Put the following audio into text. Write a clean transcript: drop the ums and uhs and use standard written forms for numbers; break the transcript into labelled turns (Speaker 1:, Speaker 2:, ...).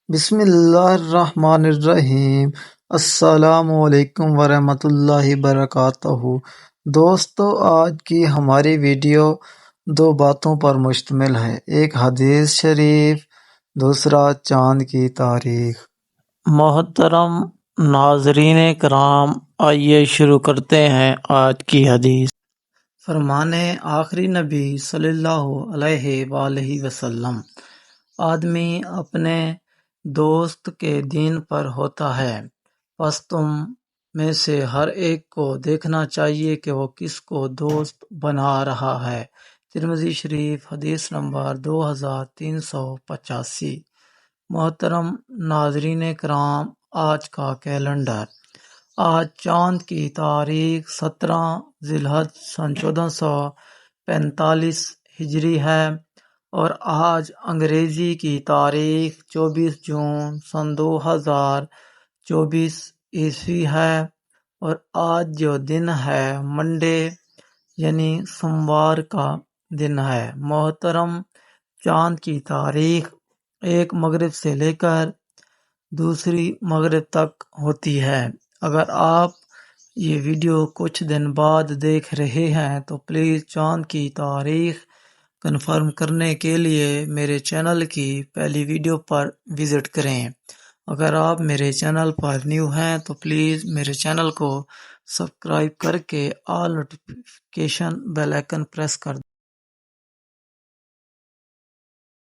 Speaker 1: بسم اللہ الرحمن الرحیم۔ السلام علیکم ورحمۃ اللہ وبرکاتہ۔ دوستو، آج کی ہماری ویڈیو دو باتوں پر مشتمل ہے، ایک حدیث شریف، دوسرا چاند کی تاریخ۔ محترم ناظرین کرام، آئیے شروع کرتے ہیں آج کی حدیث۔ فرمان آخری نبی صلی اللہ علیہ وآلہ وسلم: آدمی اپنے دوست کے دین پر ہوتا ہے، پس تم میں سے ہر ایک کو دیکھنا چاہیے کہ وہ کس کو دوست بنا رہا ہے۔ ترمذی شریف، حدیث نمبر 2385۔ محترم ناظرین کرام، آج کا کیلنڈر: آج چاند کی تاریخ 17 ذی الحجہ سن 1445 ہجری ہے اور آج انگریزی کی تاریخ 24 جون سن 2024 عیسوی ہے اور آج جو دن ہے منڈے یعنی سوموار کا دن ہے۔ محترم، چاند کی تاریخ ایک مغرب سے لے کر دوسری مغرب تک ہوتی ہے۔ اگر آپ یہ ویڈیو کچھ دن بعد دیکھ رہے ہیں تو پلیز چاند کی تاریخ کنفرم کرنے کے لیے میرے چینل کی پہلی ویڈیو پر وزٹ کریں۔ اگر آپ میرے چینل پر نیو ہیں تو پلیز میرے چینل کو سبسکرائب کر کے آل نوٹیفیکیشن بیل آئیکن پریس کر دیں۔